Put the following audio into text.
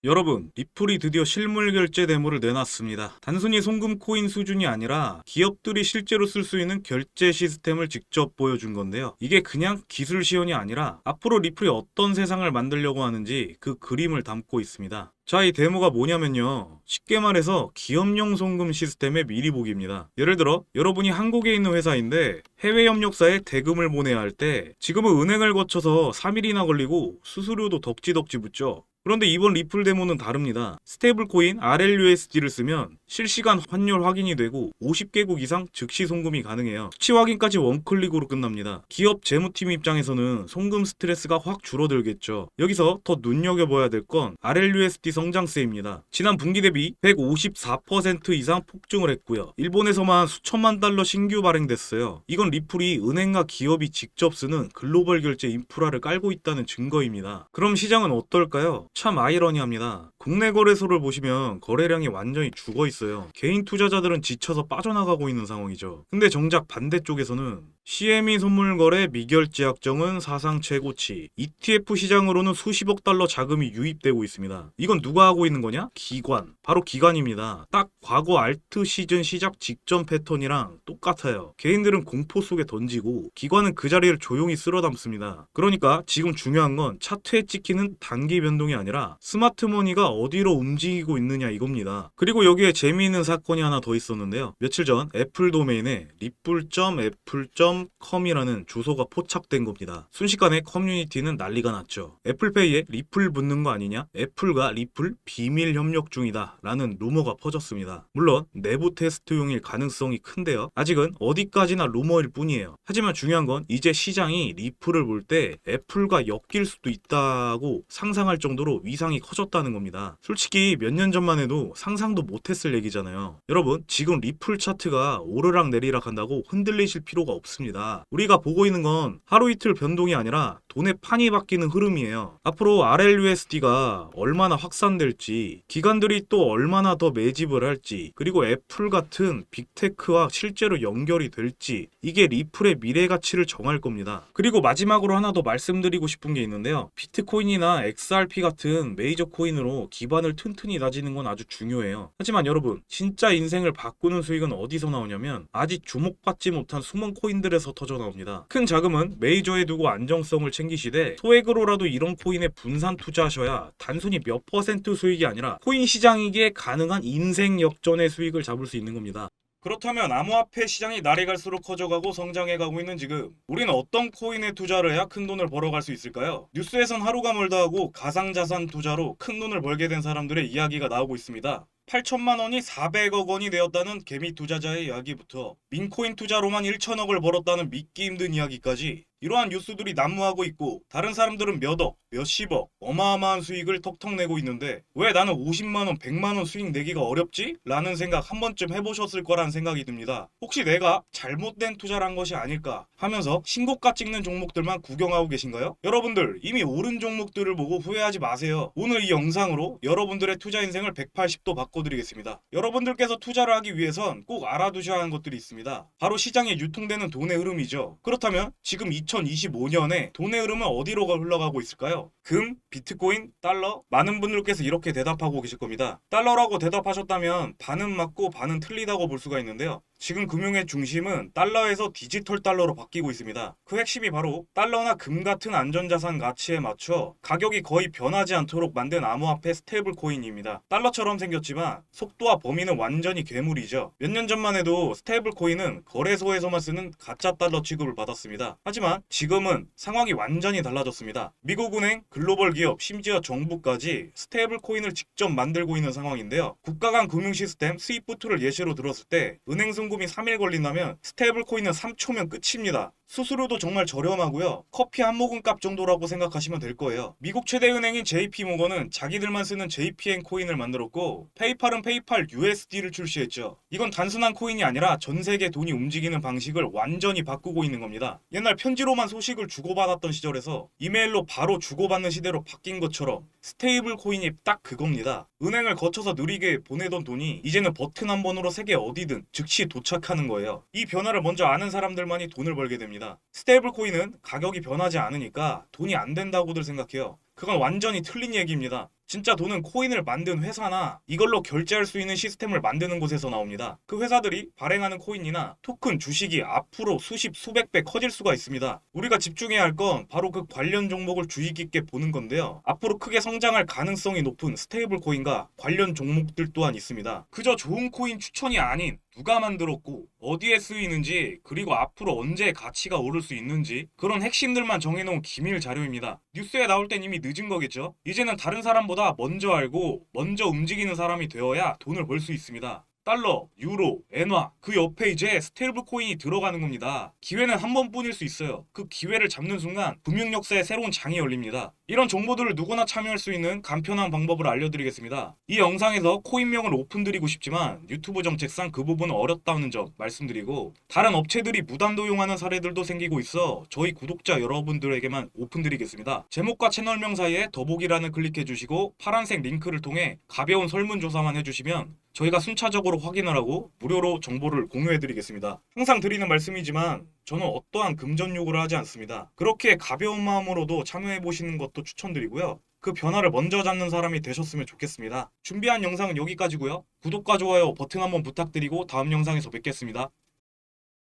여러분, 리플이 드디어 실물 결제 데모를 내놨습니다. 단순히 송금 코인 수준이 아니라 기업들이 실제로 쓸 수 있는 결제 시스템을 직접 보여준 건데요. 이게 그냥 기술 시연이 아니라 앞으로 리플이 어떤 세상을 만들려고 하는지 그 그림을 담고 있습니다. 자, 이 데모가 뭐냐면요. 쉽게 말해서 기업용 송금 시스템의 미리 보기입니다. 예를 들어 여러분이 한국에 있는 회사인데 해외 협력사에 대금을 보내야 할 때 지금은 은행을 거쳐서 3일이나 걸리고 수수료도 덕지덕지 붙죠. 그런데 이번 리플 데모는 다릅니다. 스테이블 코인 RLUSD를 쓰면 실시간 환율 확인이 되고 50개국 이상 즉시 송금이 가능해요. 수치 확인까지 원클릭으로 끝납니다. 기업 재무팀 입장에서는 송금 스트레스가 확 줄어들겠죠. 여기서 더 눈여겨봐야 될 건 RLUSD 성장세입니다. 지난 분기 대비 154% 이상 폭증을 했고요. 일본에서만 수천만 달러 신규 발행됐어요. 이건 리플이 은행과 기업이 직접 쓰는 글로벌 결제 인프라를 깔고 있다는 증거입니다. 그럼 시장은 어떨까요? 참 아이러니합니다. 국내 거래소를 보시면 거래량이 완전히 죽어 있어요. 개인 투자자들은 지쳐서 빠져나가고 있는 상황이죠. 근데 정작 반대쪽에서는 CME 선물 거래 미결제 약정은 사상 최고치, ETF 시장으로는 수십억 달러 자금이 유입되고 있습니다. 이건 누가 하고 있는 거냐? 기관. 바로 기관입니다. 딱 과거 알트 시즌 시작 직전 패턴이랑 똑같아요. 개인들은 공포 속에 던지고 기관은 그 자리를 조용히 쓸어 담습니다. 그러니까 지금 중요한 건 차트에 찍히는 단기 변동이 아니라 스마트머니가 어디로 움직이고 있느냐 이겁니다. 그리고 여기에 재미있는 사건이 하나 더 있었는데요. 며칠 전 애플 도메인에 ripple.apple.com이라는 주소가 포착된 겁니다. 순식간에 커뮤니티는 난리가 났죠. 애플페이에 리플 붙는 거 아니냐? 애플과 리플 비밀 협력 중이다 라는 루머가 퍼졌습니다. 물론 내부 테스트용일 가능성이 큰데요. 아직은 어디까지나 루머일 뿐이에요. 하지만 중요한 건 이제 시장이 리플을 볼 때 애플과 엮일 수도 있다고 상상할 정도로 위상이 커졌다는 겁니다. 솔직히 몇 년 전만 해도 상상도 못했을 얘기잖아요. 여러분, 지금 리플 차트가 오르락 내리락 한다고 흔들리실 필요가 없습니다. 우리가 보고 있는 건 하루 이틀 변동이 아니라 돈의 판이 바뀌는 흐름이에요. 앞으로 RLUSD가 얼마나 확산될지, 기관들이 또 얼마나 더 매집을 할지, 그리고 애플 같은 빅테크와 실제로 연결이 될지, 이게 리플의 미래 가치를 정할 겁니다. 그리고 마지막으로 하나 더 말씀드리고 싶은 게 있는데요. 비트코인이나 XRP 같은 메이저 코인으로 기반을 튼튼히 다지는 건 아주 중요해요. 하지만 여러분, 진짜 인생을 바꾸는 수익은 어디서 나오냐면 아직 주목받지 못한 숨은 코인들에서 터져 나옵니다. 큰 자금은 메이저에 두고 안정성을 챙기시되 소액으로라도 이런 코인에 분산 투자하셔야 단순히 몇 퍼센트 수익이 아니라 코인 시장이기에 가능한 인생 역전의 수익을 잡을 수 있는 겁니다. 그렇다면 암호화폐 시장이 날이 갈수록 커져가고 성장해가고 있는 지금 우리는 어떤 코인에 투자를 해야 큰 돈을 벌어갈 수 있을까요? 뉴스에선 하루가 멀다 하고 가상자산 투자로 큰 돈을 벌게 된 사람들의 이야기가 나오고 있습니다. 8천만 원이 400억 원이 되었다는 개미 투자자의 이야기부터 민코인 투자로만 1천억을 벌었다는 믿기 힘든 이야기까지 이러한 뉴스들이 난무하고 있고 다른 사람들은 몇억, 몇십억, 어마어마한 수익을 턱턱 내고 있는데 왜 나는 50만원, 100만원 수익 내기가 어렵지? 라는 생각 한 번쯤 해보셨을 거란 생각이 듭니다. 혹시 내가 잘못된 투자를 한 것이 아닐까 하면서 신고가 찍는 종목들만 구경하고 계신가요? 여러분들 이미 오른 종목들을 보고 후회하지 마세요. 오늘 이 영상으로 여러분들의 투자 인생을 180도 바꿔드리겠습니다. 여러분들께서 투자를 하기 위해선 꼭 알아두셔야 하는 것들이 있습니다. 바로 시장에 유통되는 돈의 흐름이죠. 그렇다면 지금 2025년에 돈의 흐름은 어디로 흘러가고 있을까요? 금, 비트코인, 달러? 많은 분들께서 이렇게 대답하고 계실 겁니다. 달러라고 대답하셨다면 반은 맞고 반은 틀리다고 볼 수가 있는데요. 지금 금융의 중심은 달러에서 디지털 달러로 바뀌고 있습니다. 그 핵심이 바로 달러나 금 같은 안전자산 가치에 맞춰 가격이 거의 변하지 않도록 만든 암호화폐 스테이블 코인입니다. 달러처럼 생겼지만 속도와 범위는 완전히 괴물이죠. 몇 년 전만 해도 스테이블 코인은 거래소에서만 쓰는 가짜 달러 취급을 받았습니다. 하지만 지금은 상황이 완전히 달라졌습니다. 미국 은행, 글로벌 기업, 심지어 정부까지 스테이블 코인을 직접 만들고 있는 상황인데요. 국가 간 금융 시스템 스위프트를 예시로 들었을 때 은행 송금이 3일 걸린다면 스테이블 코인은 3초면 끝입니다. 수수료도 정말 저렴하고요. 커피 한 모금 값 정도라고 생각하시면 될 거예요. 미국 최대 은행인 JP모건은 자기들만 쓰는 JPN 코인을 만들었고 페이팔은 페이팔 USD를 출시했죠. 이건 단순한 코인이 아니라 전 세계 돈이 움직이는 방식을 완전히 바꾸고 있는 겁니다. 옛날 편지로만 소식을 주고받았던 시절에서 이메일로 바로 주고받는 시대로 바뀐 것처럼 스테이블 코인이 딱 그겁니다. 은행을 거쳐서 느리게 보내던 돈이 이제는 버튼 한 번으로 세계 어디든 즉시 도착하는 거예요. 이 변화를 먼저 아는 사람들만이 돈을 벌게 됩니다. 스테이블 코인은 가격이 변하지 않으니까 돈이 안 된다고들 생각해요. 그건 완전히 틀린 얘기입니다. 진짜 돈은 코인을 만든 회사나 이걸로 결제할 수 있는 시스템을 만드는 곳에서 나옵니다. 그 회사들이 발행하는 코인이나 토큰 주식이 앞으로 수십 수백 배 커질 수가 있습니다. 우리가 집중해야 할 건 바로 그 관련 종목을 주의 깊게 보는 건데요. 앞으로 크게 성장할 가능성이 높은 스테이블 코인과 관련 종목들 또한 있습니다. 그저 좋은 코인 추천이 아닌 누가 만들었고 어디에 쓰이는지 그리고 앞으로 언제 가치가 오를 수 있는지 그런 핵심들만 정해놓은 기밀 자료입니다. 뉴스에 나올 땐 이미 늦은 거겠죠? 이제는 다른 사람보다 먼저 알고 먼저 움직이는 사람이 되어야 돈을 벌 수 있습니다. 달러, 유로, 엔화 그 옆에 이제 스테이블 코인이 들어가는 겁니다. 기회는 한 번뿐일 수 있어요. 그 기회를 잡는 순간 금융 역사에 새로운 장이 열립니다. 이런 정보들을 누구나 참여할 수 있는 간편한 방법을 알려드리겠습니다. 이 영상에서 코인명을 오픈드리고 싶지만 유튜브 정책상 그 부분은 어렵다는 점 말씀드리고 다른 업체들이 무단 도용하는 사례들도 생기고 있어 저희 구독자 여러분들에게만 오픈드리겠습니다. 제목과 채널명 사이에 더보기란을 클릭해주시고 파란색 링크를 통해 가벼운 설문조사만 해주시면 저희가 순차적으로 확인을 하고 무료로 정보를 공유해드리겠습니다. 항상 드리는 말씀이지만 저는 어떠한 금전 요구를 하지 않습니다. 그렇게 가벼운 마음으로도 참여해보시는 것도 추천드리고요. 그 변화를 먼저 잡는 사람이 되셨으면 좋겠습니다. 준비한 영상은 여기까지고요. 구독과 좋아요 버튼 한번 부탁드리고 다음 영상에서 뵙겠습니다.